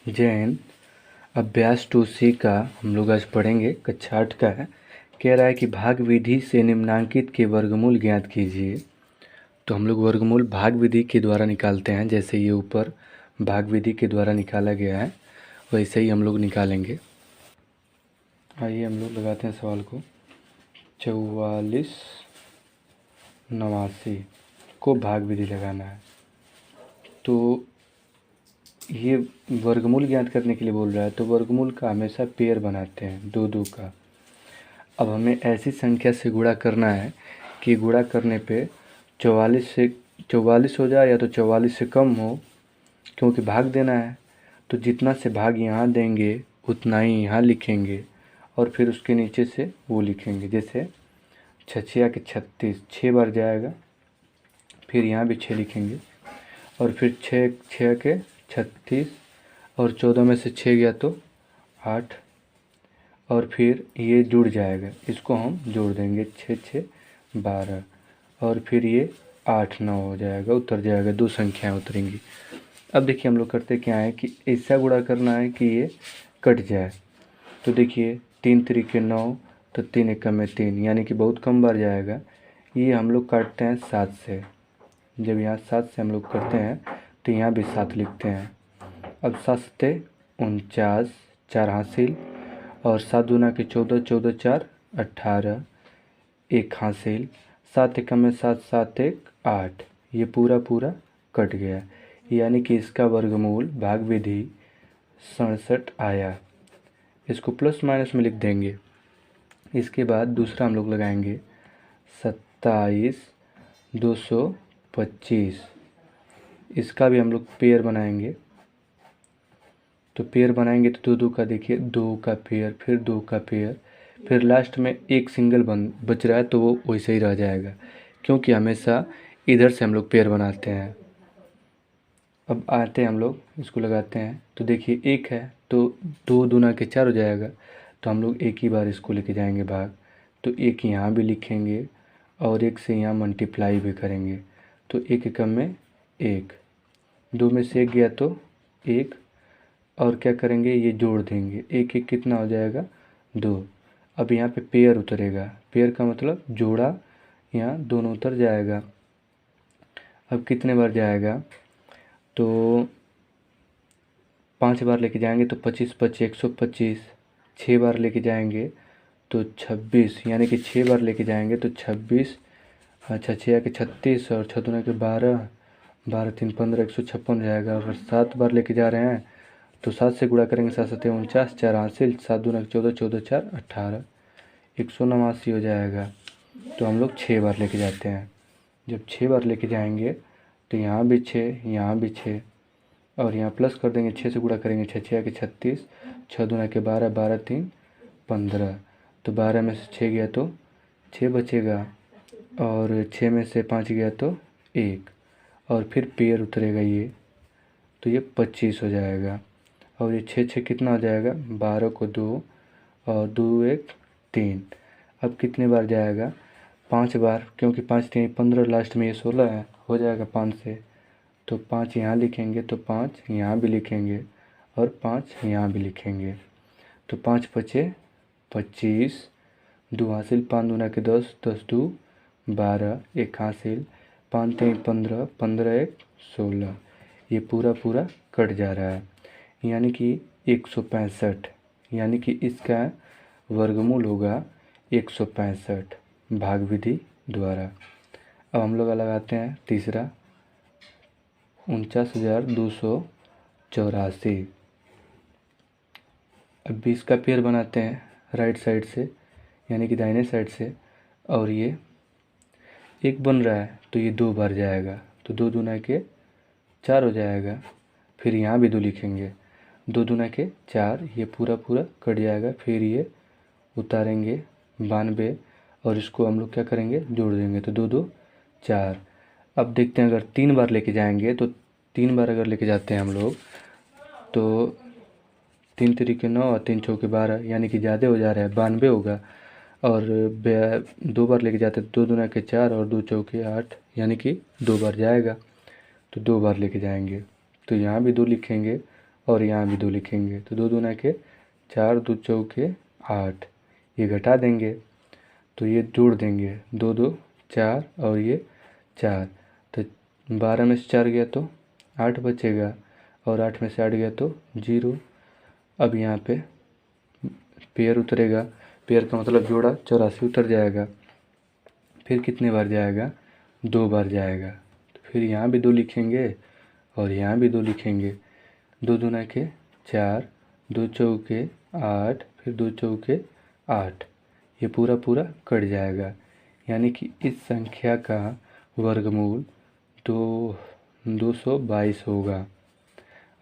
जय हिंद। अभ्यास 2C का हम लोग आज पढ़ेंगे। कक्षा 8 का है। कह रहा है कि भाग विधि से निम्नांकित के वर्गमूल ज्ञात कीजिए। तो हम लोग वर्गमूल भाग विधि के द्वारा निकालते हैं। जैसे ये ऊपर भाग विधि के द्वारा निकाला गया है वैसे ही हम लोग निकालेंगे। आइए हम लोग लगाते हैं सवाल को। 4489 को भाग विधि लगाना है। तो ये वर्गमूल ज्ञात करने के लिए बोल रहा है, तो वर्गमूल का हमेशा पेयर बनाते हैं, दो दो का। अब हमें ऐसी संख्या से गुणा करना है कि गुणा करने पे 44 हो जाए या तो 44 से कम हो, क्योंकि भाग देना है। तो जितना से भाग यहाँ देंगे उतना ही यहाँ लिखेंगे और फिर उसके नीचे से वो लिखेंगे। जैसे 6 के 36 6 बार जाएगा, फिर यहाँ भी 6 लिखेंगे और फिर 6 के 36 और 14 में से 6 गया तो 8 और फिर ये जुड़ जाएगा, इसको हम जोड़ देंगे 6 6 12 और फिर ये 8 9 हो जाएगा, उतर जाएगा, दो संख्याएं उतरेंगी। अब देखिए हम लोग करते क्या है कि ऐसा गुणा करना है कि ये कट जाए। तो देखिए 3 तरीके 9, तो 3 एकम में 3, यानी कि बहुत कम बार जाएगा। ये हम लोग काटते हैं 7 से। जब यहाँ 7 से हम लोग करते हैं तो यहाँ भी 7 लिखते हैं। अब 7 सत्ते 49, 4 हासिल और 7 दूना के 14, 14 4 18, 1 हासिल, 7 एकम में 7, 7 1 8। ये पूरा पूरा कट गया, यानी कि इसका वर्गमूल भाग विधि 67 आया। इसको प्लस माइनस में लिख देंगे। इसके बाद दूसरा हम लोग लगाएंगे 27 225। इसका भी हम लोग पेयर बनाएंगे। तो पेयर बनाएंगे तो दो दो का, देखिए 2 का पेयर, फिर 2 का पेयर, फिर लास्ट में एक सिंगल बच रहा है तो वो वैसे ही रह जाएगा, क्योंकि हमेशा इधर से हम लोग पेयर बनाते हैं। अब आते हैं हम लोग इसको लगाते हैं। तो देखिए 1 है तो 2 दूना के 4 हो जाएगा, तो हम लोग एक ही बार इसको लेके जाएंगे भाग। तो 1 यहाँ भी लिखेंगे और 1 से यहाँ मल्टीप्लाई भी करेंगे। तो 1 एकम में 1, 2 में से 1 गया तो 1 और क्या करेंगे, ये जोड़ देंगे। 1 1 कितना हो जाएगा 2। अब यहाँ पे पेयर उतरेगा, पेयर का मतलब जोड़ा, यहाँ दोनों उतर जाएगा। अब कितने बार जाएगा, तो 5 बार लेके जाएंगे तो 25 25 125। 6 बार लेके जाएंगे तो 26, यानी कि 6 बार लेके जाएंगे तो 26। अच्छा 6 के 36 और 6 दूना के 12, 12 3 15, 156 हो जाएगा। अगर 7 बार लेके जा रहे हैं तो 7 से गुणा करेंगे, 7 7 49, 4 हासिल, 7 दूना 14, 14 4 18, 189 हो जाएगा। तो हम लोग 6 बार लेके जाते हैं। जब 6 बार लेके जाएंगे तो यहाँ भी 6, यहाँ भी 6 और यहाँ प्लस कर देंगे, 6 से गुणा करेंगे, 6 6 के 36, 6 दूना के 12, 12 3 15। तो 12 में से 6 गया तो 6 बचेगा और 6 में से 5 गया तो 1 और फिर पेयर उतरेगा ये, तो ये 25 हो जाएगा। और ये 6 6 कितना हो जाएगा, 12 को 2 और 2 1 3। अब कितने बार जाएगा, 5 बार, क्योंकि 5 3 15, लास्ट में ये 16 है, हो जाएगा 5 से। तो 5 यहाँ लिखेंगे तो 5 यहाँ भी लिखेंगे और 5 यहाँ भी लिखेंगे। तो 5 पचे 25, 2 हासिल, 5 दूना के 10, 10 2 12, 1 हासिल, 5 3 15, 15 1 16। ये पूरा पूरा कट जा रहा है, यानी कि 165, यानी कि इसका वर्गमूल होगा 165 भाग विधि द्वारा। अब हम लोग लगाते हैं तीसरा 49,284। अब 20 का पेयर बनाते हैं राइट साइड से, यानी कि दाहिने साइड से, और ये 1 बन रहा है तो ये 2 बार जाएगा, तो 2 दूना के 4 हो जाएगा। फिर यहाँ भी 2 लिखेंगे, 2 दूना के 4, ये पूरा पूरा कट जाएगा। फिर ये उतारेंगे 92 और इसको हम लोग क्या करेंगे, जोड़ देंगे, तो 2 2 4। अब देखते हैं अगर 3 बार लेके जाएंगे तो 3 बार अगर लेके जाते हैं हम लोग तो 3 तरीके 9 और 3 चौके 12, यानी कि ज़्यादा हो जा रहा है, 92 होगा। और 2 बार लेके जाते हैं, 2 दूना के 4 और 2 चौके 8, यानी कि 2 बार जाएगा। तो 2 बार लेके जाएंगे तो यहाँ भी 2 लिखेंगे और यहाँ भी 2 लिखेंगे। तो 2 दूना के 4, 2 चौके 8। ये घटा देंगे तो ये जोड़ देंगे, 2 2 4 और ये 4। तो 12 में से 4 गया तो 8 बचेगा और 8 में से 8 गया तो 0। अब यहाँ पे पेयर उतरेगा, पेयर का मतलब जोड़ा 84 उतर जाएगा। फिर कितने बार जाएगा? 2 बार जाएगा। तो फिर यहाँ भी 2 लिखेंगे और यहाँ भी 2 लिखेंगे। 2 दूना के 4, 2 चौके 8, फिर 2 चौके 8। ये पूरा पूरा कट जाएगा, यानी कि इस संख्या का वर्गमूल 222 होगा।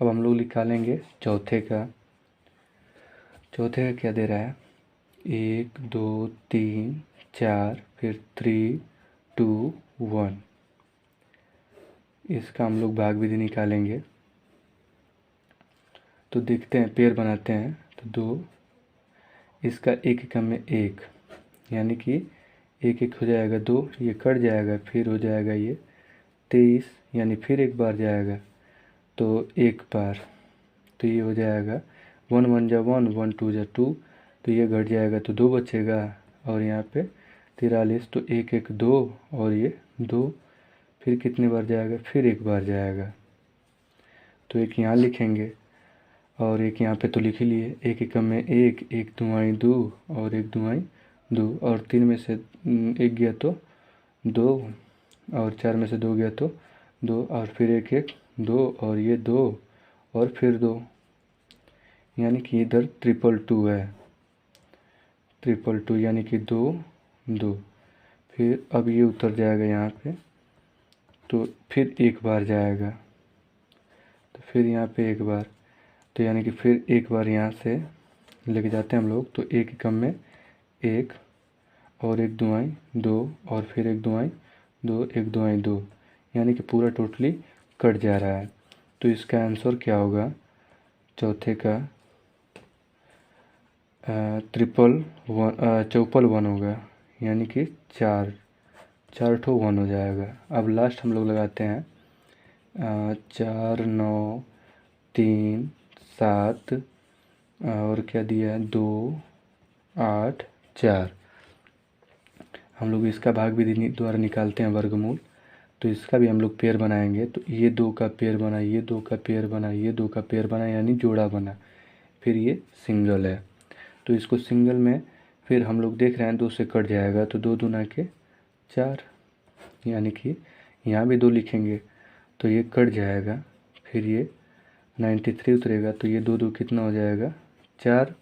अब हम लोग निकालेंगे चौथे का। चौथे का क्या दे रहा है? 1 2 3 4, फिर 3 2 1। इसका हम लोग भाग विधि निकालेंगे। तो देखते हैं, पेयर बनाते हैं। तो 2, इसका 1 एकम में 1, यानी कि 1 1 हो जाएगा 2, ये कट जाएगा। फिर हो जाएगा ये 23, यानी फिर एक बार जाएगा तो एक बार। तो ये हो जाएगा 1 1 जा 1, 1 2 जा 2, तो ये घट जाएगा तो 2 बचेगा। और यहाँ पे 43, तो 1 1 2 और ये 2। फिर कितने बार जाएगा? फिर एक बार जाएगा। तो एक यहाँ लिखेंगे और एक यहाँ पे तो लिख ही लिए। 1 एकम में 1, 1 दुआई 2 और 1 दुआई 2, और 3 में से 1 गया तो 2, और 4 में से 2 गया तो 2, और फिर 1 1 2 और ये 2 और फिर 2, यानी कि इधर 222 है। 222 यानी कि 2 2। फिर अब ये उतर जाएगा यहाँ पे, तो फिर एक बार जाएगा। तो फिर यहाँ पे एक बार, तो यानी कि फिर एक बार यहाँ से लेके जाते हैं हम लोग। तो 1 एकम में 1 और 1 दुआई 2 और फिर 1 दुआई 2, 1 दुआई 2, यानी कि पूरा टोटली कट जा रहा है। तो इसका आंसर क्या होगा? चौथे का 54 होगा, यानी कि 4 ठो 1 हो जाएगा। अब लास्ट हम लोग लगाते हैं 4 9 3 7 और क्या दिया है 2 8 4। हम लोग इसका भाग विधि द्वारा निकालते हैं वर्गमूल। तो इसका भी हम लोग पेयर बनाएंगे। तो ये 2 का पेयर बना, ये 2 का पेयर बना, ये 2 का पेयर बना, यानी जोड़ा बना। फिर ये सिंगल है, तो इसको सिंगल में फिर हम लोग देख रहे हैं 2 से कट जाएगा। तो 2 दूना के 4, यानी कि यहाँ भी 2 लिखेंगे तो ये कट जाएगा। फिर ये 93 उतरेगा, तो ये 2 2 कितना हो जाएगा? 4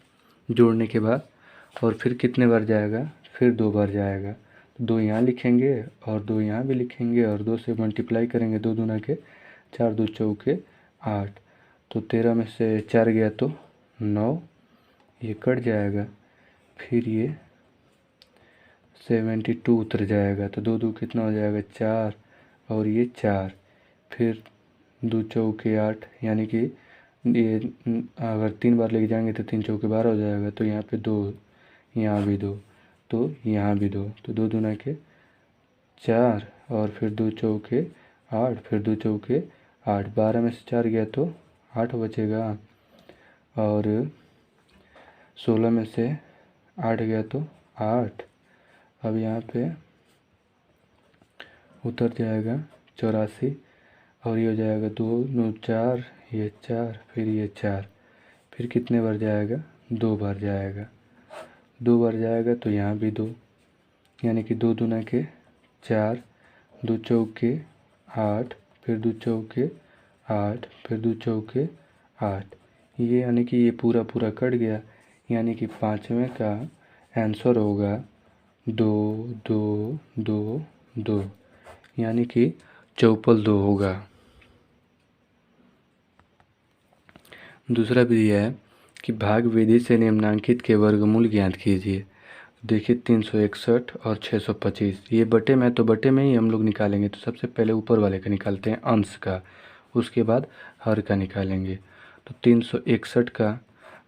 जोड़ने के बाद। और फिर कितने बार जाएगा? फिर 2 बार जाएगा। तो 2 यहाँ लिखेंगे और 2 यहाँ भी लिखेंगे और 2 से मल्टीप्लाई करेंगे। 2 दूना के 4, 2 चौके 8, तो 13 में से 4 गया तो 9, ये कट जाएगा। फिर ये 72 उतर जाएगा। तो 2 2 कितना हो जाएगा? 4 और ये 4। फिर 2 चौके 8, यानी कि ये अगर 3 बार लेके जाएंगे तो 3 चौके 12 हो जाएगा। तो यहाँ पे 2, यहाँ भी 2, तो यहाँ भी 2। तो 2 दूना के 4 और फिर 2 चौके 8, फिर 2 चौके 8। 12 में से 4 गया तो 8 बचेगा, और 16 में से 8 गया तो 8। अब यहाँ पे उतर जाएगा 84, और ये हो जाएगा 2 9 4, ये 4, फिर ये 4। फिर कितने बार जाएगा? 2 बार जाएगा। 2 बार जाएगा तो यहाँ भी 2, यानी कि 2 दूना के 4, 2 चौके 8, फिर 2 चौके 8, फिर 2 चौके 8। ये यानी कि ये पूरा पूरा कट गया, यानी कि पाँचवें का आंसर होगा 2 2 2 2, यानी कि 54 होगा। दूसरा विधि है कि भाग विधि से निम्नांकित के वर्गमूल ज्ञात कीजिए। देखिए 361 और 625, ये बटे में, तो बटे में ही हम लोग निकालेंगे। तो सबसे पहले ऊपर वाले का निकालते हैं, अंश का, उसके बाद हर का निकालेंगे। तो 361 का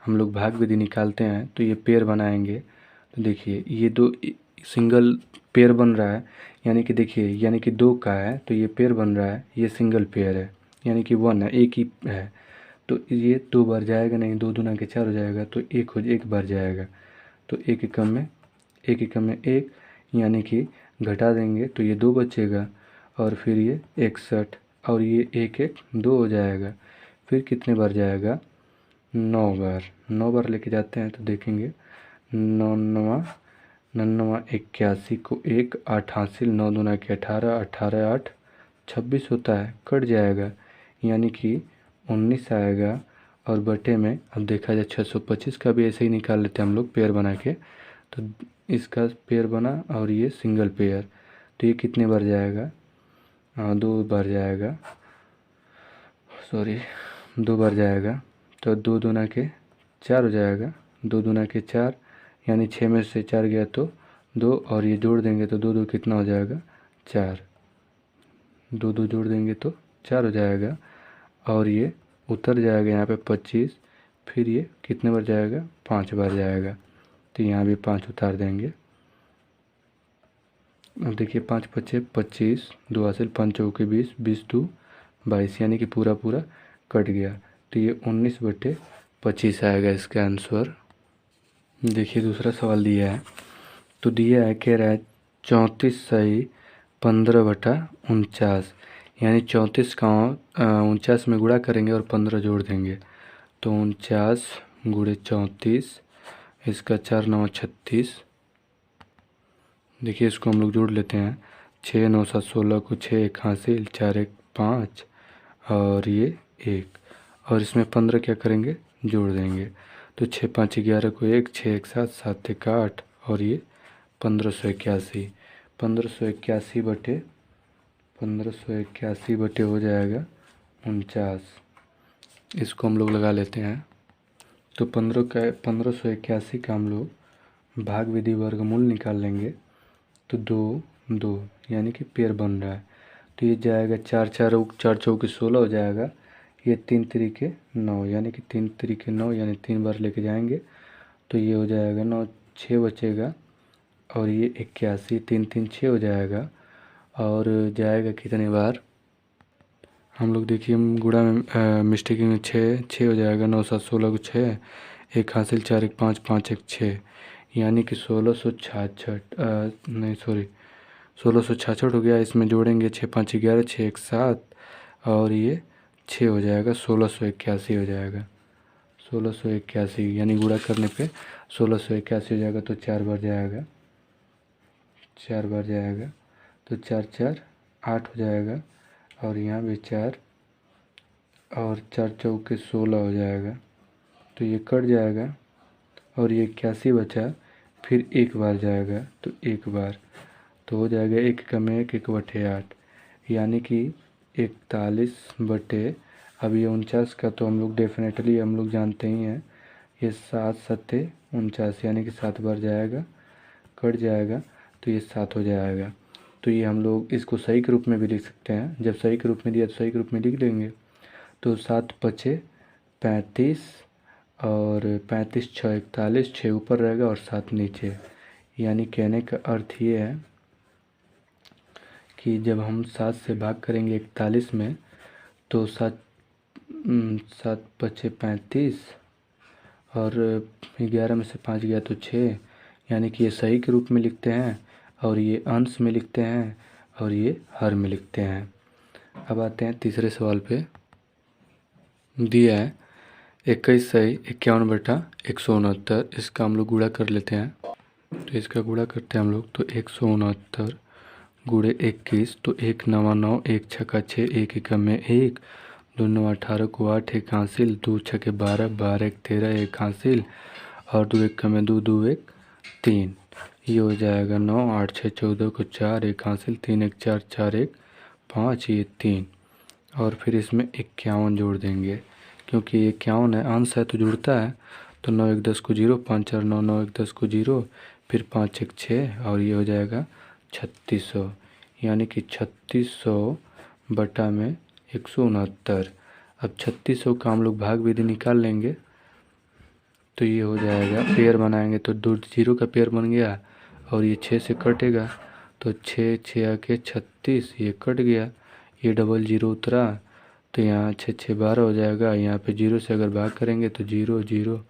हम लोग भाग विधि निकालते हैं। तो ये पेयर बनाएंगे। तो देखिए ये 2 सिंगल पेयर बन रहा है, यानी कि देखिए, यानी कि 2 का है तो ये पेयर बन रहा है, ये सिंगल पेयर है, यानी कि 1 है, एक ही है। तो ये 2 बार जाएगा नहीं, 2 दूना के 4 हो जाएगा, तो एक बार जाएगा। तो एक एकम में एक, यानी कि घटा देंगे तो ये 2 बचेगा, और फिर ये 61, और ये एक एक 2 हो जाएगा। फिर कितने बार जाएगा? 9 बार। 9 बार लेके जाते हैं तो देखेंगे, 9 नवा 81 को 1 8 हासिल, 9 दूना के 18, 18 8 26 होता है, कट जाएगा, यानी कि 19 आएगा। और बटे में अब देखा जाए 625 का भी ऐसे ही निकाल लेते हैं हम लोग पेयर बना के। तो इसका पेयर बना और ये सिंगल पेयर, तो ये कितने बार जाएगा? 2 बार जाएगा, सॉरी 2 बार जाएगा। तो 2 दूना के 4 हो जाएगा, 2 दूना के 4, यानी 6 में से 4 गया तो 2, और ये जोड़ देंगे तो 2 2 कितना हो जाएगा? 4। 2 2 जोड़ देंगे तो 4 हो जाएगा, और ये उतर जाएगा यहाँ पे 25। फिर ये कितने बार जाएगा? 5 बार जाएगा, तो यहाँ भी 5 उतार देंगे। अब देखिए 5 पच्चे 25, 2 हासिल, 5 चौके 20, 20 2 22, यानी कि पूरा कट गया। तो ये 19/25 आएगा इसका आंसर। देखिए दूसरा सवाल दिया है, तो दिया है, कह रहा है 34 सही 15/49, यानी 34 का 49 में गुणा करेंगे और 15 जोड़ देंगे, तो 49 गुणे 34, इसका 4 9 36। देखिए इसको हम लोग जोड़ लेते हैं, 6 9 7 16 को 6 1 हासिल, 4 1 5, और ये 1, और इसमें 15 क्या करेंगे? जोड़ देंगे, तो 6 5 11 को 1, 6 1 7 7 1 8, और ये 1581। 1581 बटे हो जाएगा 49, इसको हम लोग लगा लेते हैं। तो 1581 का हम लोग भाग विधि वर्गमूल निकाल लेंगे, तो 2 2, यानी कि पेयर बन रहा है, तो ये जाएगा 4 4 चौके 16 हो जाएगा, ये 3 तरीके 9, यानी कि 3 तरीके 9, यानी 3 बार लेके जाएंगे, तो ये हो जाएगा 9, 6 बचेगा, और ये 81, 3 3 6 हो जाएगा, और जाएगा कितने बार? हम लोग देखिए हम गुणा में मिस्टेकिंग में 6 हो जाएगा, 9 7 16 को 6 1 हासिल, 4 1 5 5 1 6, यानी कि 1666, नहीं सॉरी 1666 हो गया। इसमें जोड़ेंगे 6 5 11, 6 1 7, और ये 6 हो जाएगा, 1681 हो जाएगा। 1681 यानी गुणा करने पे 1681 हो जाएगा, तो 4 बार जाएगा, 4 बार जाएगा, तो 4 4 8 हो जाएगा, और यहाँ भी 4, और 4 चौके 16 हो जाएगा, तो ये कट जाएगा, और ये 81 बचा, फिर एक बार जाएगा, तो एक बार, तो हो जाएगा 1 का में 1 1/8, यानी कि 41 अब ये 49 का तो हम लोग डेफिनेटली हम लोग जानते ही हैं, ये 7 7 49, यानी कि 7 बार जाएगा, कट जाएगा, तो ये 7 हो जाएगा। तो ये हम लोग इसको सही के रूप में भी लिख सकते हैं, जब सही के रूप में दिया तो सही के रूप में लिख लेंगे। तो 7 5 35, और 35 6 41, 6 ऊपर रहेगा और 7 नीचे, यानी कहने का अर्थ ये है कि जब हम 7 से भाग करेंगे 41 में, तो 7 5 35, और 11 में से 5 गया तो 6, यानी कि ये सही के रूप में लिखते हैं, और ये अंश में लिखते हैं, और ये हर में लिखते हैं। अब आते हैं तीसरे सवाल पे। दिया है 21 सही 51/169, इसका हम लोग गुणा कर लेते हैं, तो इसका गुणा करते हैं हम लोग, तो 169 गुणे 21, तो 1 9 9, 1 6 6, 1 1 में 1, 2 9 18 को 8 1 हासिल, 2 6 12 12 1 13 1 हासिल, और 2 1 में 2 2 1 3, ये हो जाएगा 9 8 6 14 को 4 1 हासिल, 3 1 4 4 1 5, ये 3, और फिर इसमें 51 जोड़ देंगे, क्योंकि 51 है, अंश है तो जुड़ता है, तो 9 1 10 को 0, 5 4 9 9 1 10 को 0, फिर 5 1 6, और ये हो जाएगा 3600, यानी कि 3600 बटा में 169। अब 3600 का हम लोग भाग विधि निकाल लेंगे, तो ये हो जाएगा, पेयर बनाएंगे तो 2 0 का पेयर बन गया, और ये 6 से कटेगा, तो 6 6 आके 36, ये कट गया, ये डबल 0 उतरा, तो तो यहाँ 6 6 12 हो जाएगा। यहाँ पे 0 से अगर भाग करेंगे तो 0 0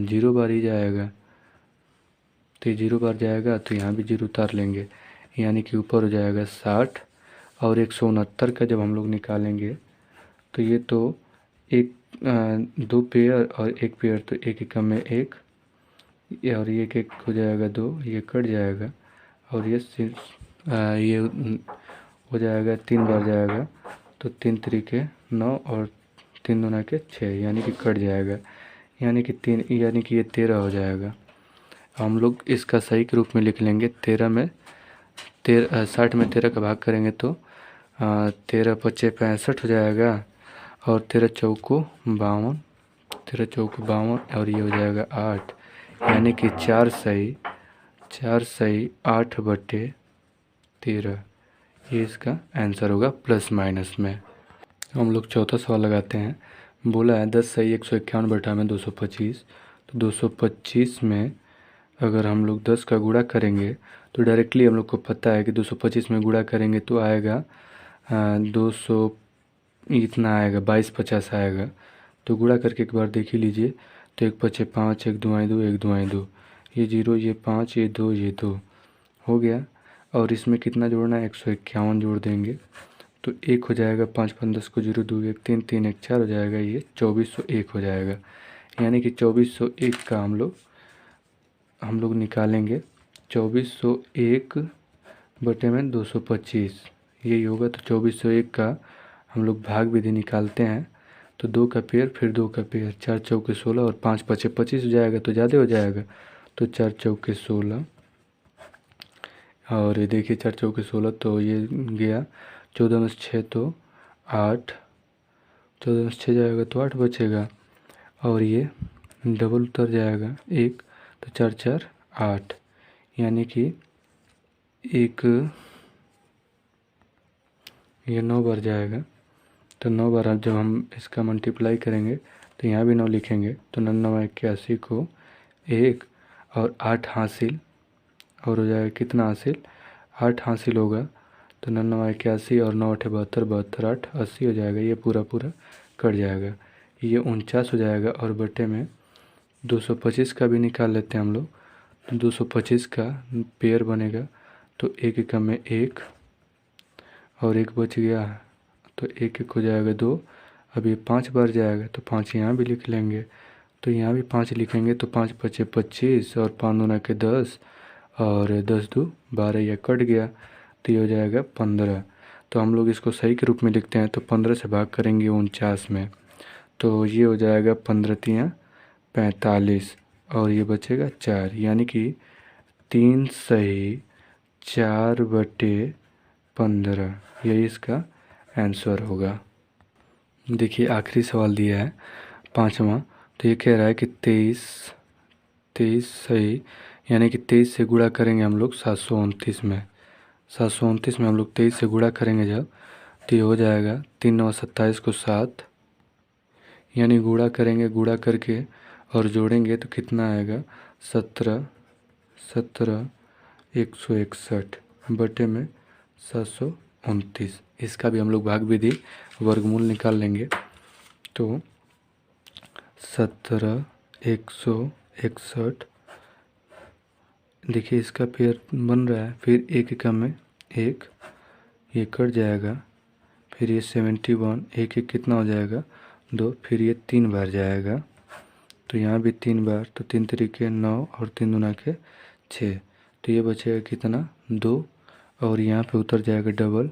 0 बार ही जाएगा, तो ये 0 बार जाएगा, तो यहाँ भी 0 उतार लेंगे, यानी कि ऊपर हो जाएगा 60। और 169 का जब हम लोग निकालेंगे तो ये तो एक 2 पेयर और 1 पेयर, तो एक एकम में 1, और ये एक हो जाएगा 2, ये कट जाएगा, और ये सिर्फ ये हो जाएगा 3 बार जाएगा, तो 3 तरीके 9 और 3 दूना के 6, यानी कि कट जाएगा, यानी कि 3, यानी कि ये 13 हो जाएगा। हम लोग इसका सही के रूप में लिख लेंगे। 13 में 60 में 13 का भाग करेंगे तो 13 पच्चे 65 हो जाएगा, और 13 चौको 52, 13 चौको 52, और ये हो जाएगा 8, यानी कि 4 सही 8/13, ये इसका आंसर होगा प्लस माइनस में। हम लोग चौथा सवाल लगाते हैं। बोला है 10 सही 151 बटा में 225, तो 225 में अगर हम लोग 10 का गुणा करेंगे तो डायरेक्टली हम लोग को पता है कि 225 में गुणा करेंगे तो आएगा 200, इतना आएगा 2250 आएगा। तो गुणा करके एक बार देख ही लीजिए। तो 1 पचे 5, 1 दुआएँ 2, 1 दुआएँ 2, ये 0, ये 5, ये 2, ये 2 हो गया। और इसमें कितना जोड़ना है, 151 जोड़ देंगे, तो 1 हो जाएगा। 5 5 10 को 0 2 1 3 3 1 4 हो जाएगा, ये 2401 हो जाएगा, यानी कि 2401 का हम लोग निकालेंगे। 2401 बटे में 225 यही होगा। तो 2401 का हम लोग भाग विधि निकालते हैं। तो 2 का पेयर, फिर 2 का पेयर, 4 चौके 16 और 5 पचे 25 हो जाएगा, तो ज़्यादा हो जाएगा। तो 4 चौके 16, और ये देखिए 4 चौके 16, तो ये गया। 14 में 6 तो 8, 14 में 6 जाएगा तो 8 बचेगा, और ये डबल उतर जाएगा 1, तो 4 4 8, यानी कि ये 9 बार जाएगा। तो 9 बार अब जब हम इसका मल्टीप्लाई करेंगे तो यहाँ भी 9 लिखेंगे, तो 9 81 को 1 और 8 हासिल, और हो जाएगा कितना हासिल, 8 हासिल होगा। तो 9 81 और 9 8 72, 72 8 80 हो जाएगा, ये पूरा कट जाएगा, ये 49 हो जाएगा। और बटे में 225 का भी निकाल लेते हैं हम लोग। तो 225 का पेयर बनेगा, तो एक एकम में 1 और 1 बच गया, तो 1 1 हो जाएगा 2। अब ये 5 बार जाएगा, तो 5 यहाँ भी लिख लेंगे। तो यहाँ भी 5 लिखेंगे, तो 5 पचे 25 और 5 दूना के 10 और 10 दो 12, यह कट गया, तो ये हो जाएगा 15। तो हम लोग इसको सही के रूप में लिखते हैं। तो 15 से भाग करेंगे 49 में, तो ये हो जाएगा 15 तियाँ 45, और ये बचेगा 4, यानी कि 3 सही 4/15, यही इसका आंसर होगा। देखिए आखिरी सवाल दिया है 5वां। तो ये कह रहा है कि 23 सही, यानी कि 23 से गुणा करेंगे हम लोग 729 में। 729 में हम लोग 23 से गुणा करेंगे जब, तो ये हो जाएगा 3 9 27 को 7, यानी गुणा करेंगे, गुणा करके और जोड़ेंगे तो कितना आएगा, 17 161 बटे में 729। इसका भी हम लोग भाग विधि वर्गमूल निकाल लेंगे। तो 17 161, देखिए इसका पेयर बन रहा है, फिर एक एकम में 1, ये कट जाएगा, फिर ये 71, एक एक कितना हो जाएगा 2, फिर ये 3 बार जाएगा, तो यहाँ भी 3 बार, तो 3 तरीके 9 और 3 दूना के 6, तो ये बचेगा कितना 2, और यहाँ पे उतर जाएगा डबल,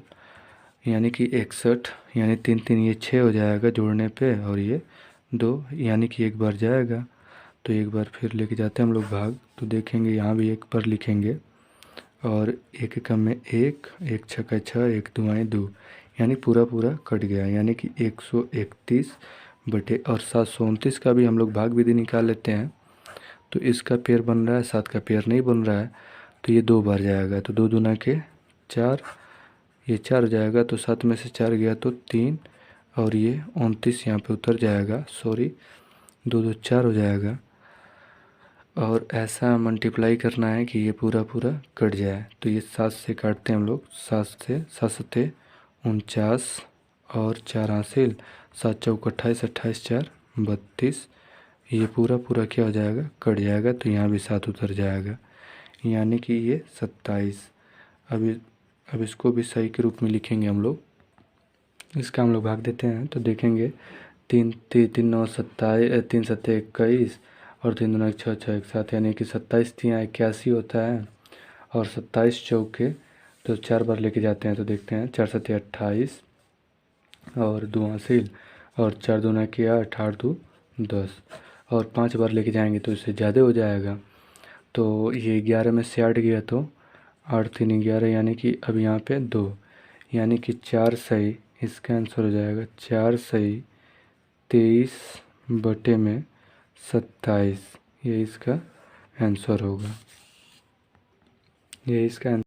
यानी कि 61, यानी 3 3 ये 6 हो जाएगा जोड़ने पे, और ये 2, यानी कि 1 बार जाएगा। तो एक बार फिर लेके जाते हैं हम लोग भाग, तो देखेंगे यहाँ भी 1 बार लिखेंगे, और एक एकम में 1, 1 छक्का 6, 1 दुआएँ 2, यानी पूरा कट गया, यानी कि 131 बटे, और 729 का भी हम लोग भाग विधि निकाल लेते हैं। तो इसका पेयर बन रहा है, 7 का पेयर नहीं बन रहा है, तो ये 2 बार जाएगा, तो 2 दूना के 4, ये 4 हो जाएगा, तो 7 में से 4 गया तो 3, और ये 29 यहाँ पे उतर जाएगा, सॉरी 2 2 4 हो जाएगा। और ऐसा मल्टीप्लाई करना है कि ये पूरा कट जाए। तो ये 7 से काटते हैं हम लोग, 7 से 7 49, और 4 हासिल, 7 चौक 28, 28 4 32। ये पूरा पूरा क्या हो जाएगा, कट जाएगा, तो यहाँ भी 7 उतर जाएगा, यानी कि ये 27। अब इसको भी सही के रूप में लिखेंगे हम लोग। इसका हम लोग भाग देते हैं तो देखेंगे 3 3 3 9 27, 3 7 21 और 3 2 6 6 1 7, यानी कि 27 3 81 होता है। और 27 चौके तो 4 बार लेके जाते हैं तो देखते हैं 4 7 28 और 2 हासिल और 4 2 के 8 8 2 10 और 5 बार लेके जाएंगे तो इससे ज़्यादा हो जाएगा। तो ये 11 में से 8 गया तो 8 3 11, यानी कि अब यहाँ पे 2, यानी कि 4 सही, इसका आंसर हो जाएगा 4 सही 23 बटे में 27। ये इसका आंसर होगा, ये इसका